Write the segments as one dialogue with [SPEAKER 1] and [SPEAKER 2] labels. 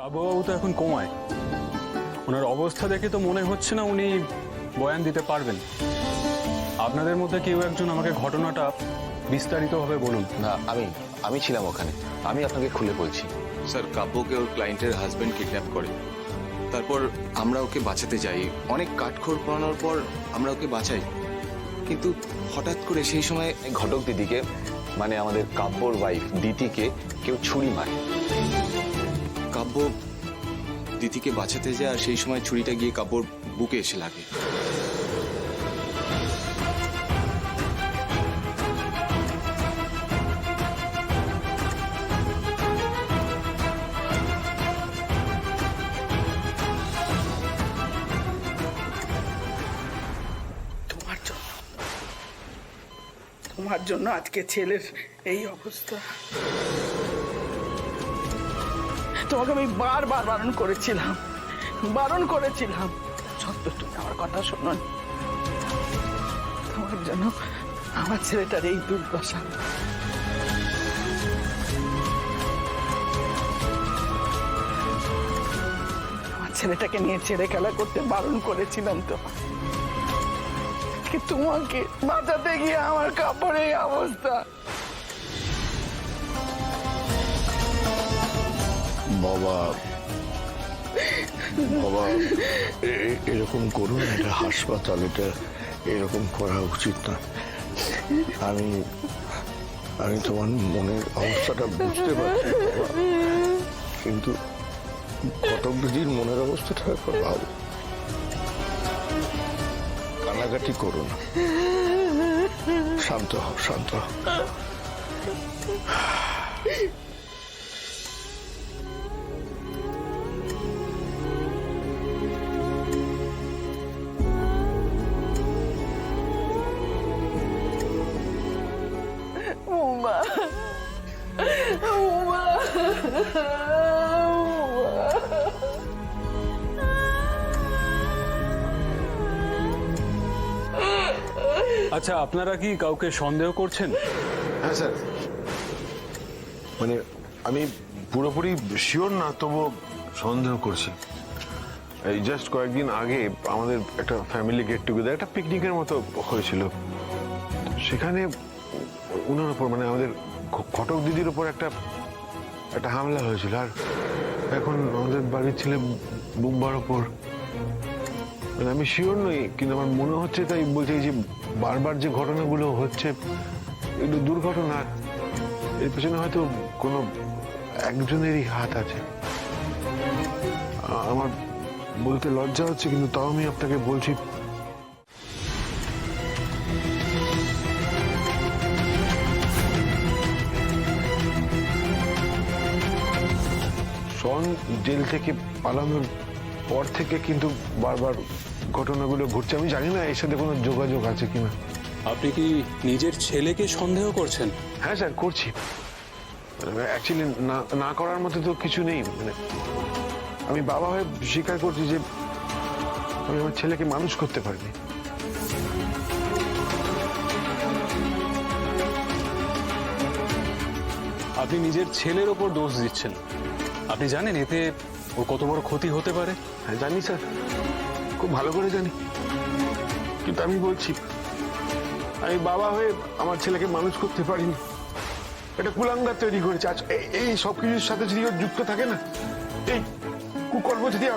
[SPEAKER 1] বাবুবাবু তো এখন কোমায়। ওনার অবস্থা দেখে তো মনে হচ্ছে না উনি বয়ান দিতে পারবেন। আপনাদের মধ্যে কেউ একজন আমাকে ঘটনাটা বিস্তারিতভাবে বলুন।
[SPEAKER 2] না, আমি ছিলাম ওখানে, আমি আপনাকে খুলে বলছি।
[SPEAKER 3] স্যার, কাব্যকে ওর ক্লায়েন্টের হাজবেন্ড কিডন্যাপ করে। তারপর আমরা ওকে বাঁচাতে যাই, অনেক কাঠখড় পোড়ানোর পর আমরা ওকে বাঁচাই, কিন্তু হঠাৎ করে সেই সময়
[SPEAKER 2] ঘটক দিদিকে, মানে আমাদের কাব্যর ওয়াইফ দিতিকে কেউ ছুরি মারে।
[SPEAKER 3] কাব্য দিদিকে বাঁচাতে যায় আর সেই সময় ছুরিটা গিয়ে কাব্যর বুকে এসে লাগে।
[SPEAKER 4] তোমার জন্য আজকে ছেলের এই অবস্থা। তোমাকে আমি বারবার বারণ করেছিলাম সত্য তুমি আমার কথা শোনো। তোমার জন্য আমার ছেলেটার এই দুর্দশা। আমার ছেলেটাকে নিয়ে ছেড়ে খেলা করতে বারণ করেছিলাম তো, তোমাকে বাঁচাতে গিয়ে আমার কাপড়ের এই অবস্থা।
[SPEAKER 5] বাবা বাবা এরকম করুন, এটা হাসপাতাল, এটা এরকম করা উচিত না। আমি আমি তোমার মনের অবস্থাটা বুঝতে পারছি বাবা, কিন্তু ঘটক দিদির মনের অবস্থাটা একবার ভাবো। কান্নাকাটি করো না, শান্ত হও, শান্ত হও।
[SPEAKER 4] উমা উমা
[SPEAKER 1] আচ্ছা, আপনারা কি কাউকে সন্দেহ করছেন?
[SPEAKER 6] হ্যাঁ স্যার, মানে আমি পুরোপুরি শিওর না, তবু সন্দেহ করছি। এই জাস্ট কয়েকদিন আগে আমাদের একটা ফ্যামিলি গেট টুগেদার, একটা পিকনিকের মতো হয়েছিল। সেখানে উনার ওপর, মানে আমাদের ঘটক দিদির ওপর একটা হামলা হয়েছিল। আর এখন আমাদের বাড়ির ছেলে বুম্বার ওপর, মানে আমি শিওর নই, কিন্তু আমার মনে হচ্ছে, তাই বলছি যে বারবার যে ঘটনাগুলো হচ্ছে এগুলো দুর্ঘটনা, এর পেছনে হয়তো কোনো একজনেরই হাত আছে। আমার বলতে লজ্জা হচ্ছে, কিন্তু তাও আমি আপনাকে বলছি। শন জেল থেকে পালানোর পর থেকে কিন্তু বারবার ঘটনাগুলো ঘটছে। আমি জানি না এর সাথে কোনো যোগাযোগ আছে কিনা।
[SPEAKER 1] আপনি কি নিজের ছেলেকে সন্দেহ করছেন?
[SPEAKER 6] হ্যাঁ স্যার, করছি। অ্যাকচুয়ালি না করার মতো তো কিছু নেই। মানে আমি বাবা হয়ে স্বীকার করছি যে আমি আমার ছেলেকে মানুষ করতে পারিনি।
[SPEAKER 1] আপনি নিজের ছেলের ওপর দোষ দিচ্ছেন। আপনি জানেন এতে ওর কত বড় ক্ষতি হতে পারে?
[SPEAKER 6] হ্যাঁ জানি স্যার, খুব ভালো করে জানি, কিন্তু আমি বলছি আমি বাবা হয়ে আমার ছেলেকে মানুষ করতে পারিনি। এটা কুলাঙ্গার তৈরি করেছে। আজ এই সবকিছুর সাথে যদি ওর যুক্ত থাকে না, এই কুকর্ম যদি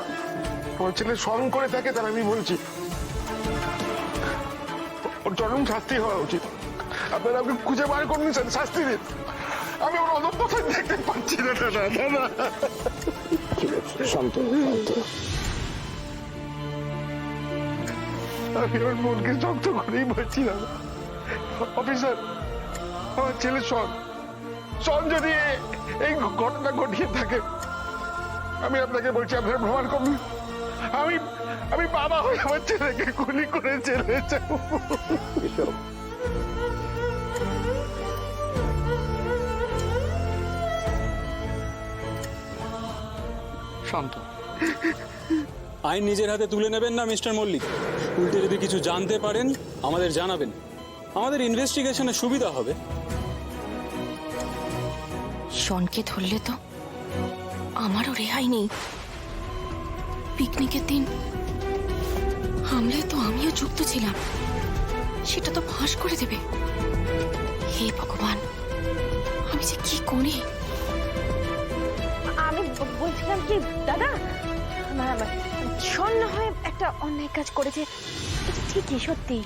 [SPEAKER 6] আমার ছেলে স্মরণ করে থাকে, তাহলে আমি বলছি ওর চরম শাস্তি হওয়া উচিত। আপনারা ওকে খুঁজে বার করুন স্যার, শাস্তি দিন। আমি ওর অধঃপতন দেখতে পাচ্ছি না দাদা।
[SPEAKER 5] শান্ত শান্ত।
[SPEAKER 6] আমি ওর মনকে শক্ত করেই বলছিলাম। অফিসার, আমার ছেলে শন যদি এই ঘটনা ঘটিয়ে থাকে, আমি আপনাকে বলছি, আপনারা প্রমাণ করুন। আমি বাবা হয়ে আমার ছেলেকে গুলি করে চলে যাবো।
[SPEAKER 4] শান্ত।
[SPEAKER 1] আইন নিজের হাতে তুলে নেবেন না মিস্টার মল্লিক। উল্টে যদি কিছু জানতে পারেন আমাদের জানাবেন, আমাদের ইনভেস্টিগেশনে সুবিধা হবে।
[SPEAKER 7] শনকে ধরলে তো আমারও রেহাই নেই। পিকনিকের দিন হামলায় তো আমিও যুক্ত ছিলাম, সেটা তো ফাঁস করে দেবে। হে ভগবান, আমি যে কি করি।
[SPEAKER 8] আমি বলছিলাম কি দাদা, শোন না হয় একটা অন্যায় কাজ করেছে, এটা ঠিকই সত্যি,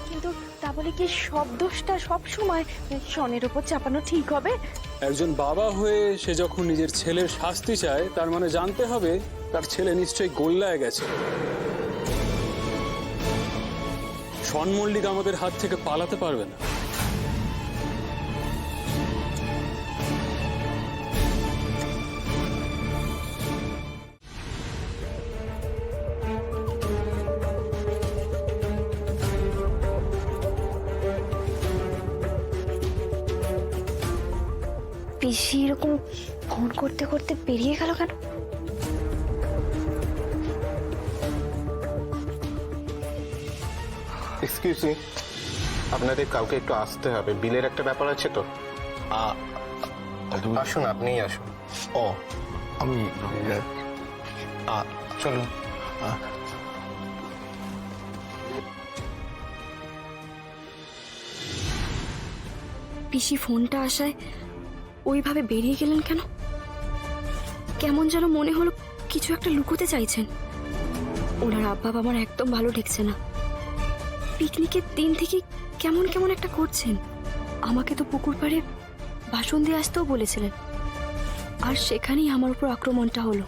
[SPEAKER 8] কিন্তু তা বলে কি সব দোষটা সব সময় শনের উপর চাপানো ঠিক হবে?
[SPEAKER 1] একজন বাবা হয়ে সে যখন নিজের ছেলের শাস্তি চায়, তার মানে জানতে হবে তার ছেলে নিশ্চয়ই গোল্লায় গেছে। শন মল্লিক আমাদের হাত থেকে পালাতে পারবে না।
[SPEAKER 8] পিসি এরকম ফোন করতে করতে বেরিয়ে গেল কেন?
[SPEAKER 9] এক্সকিউজ মি, আপনাদের কাউকে একটু আসতে হবে, বিলের একটা ব্যাপার আছে তো। আসুন, আপনিই আসুন।
[SPEAKER 5] ও আমি
[SPEAKER 9] চলুন।
[SPEAKER 7] পিসি ফোনটা আসায় ওইভাবে বেরিয়ে গেলেন কেন? কেমন যেন মনে হলো কিছু একটা লুকোতে চাইছেন। ওনার আব্বা আমার একদম ভালো ঠেকছে না। পিকনিকের দিন থেকে কেমন কেমন একটা করছেন। আমাকে তো পুকুর পাড়ে বাসন দিয়ে আসতেও বলেছিলেন, আর সেখানেই আমার উপর আক্রমণটা হলো।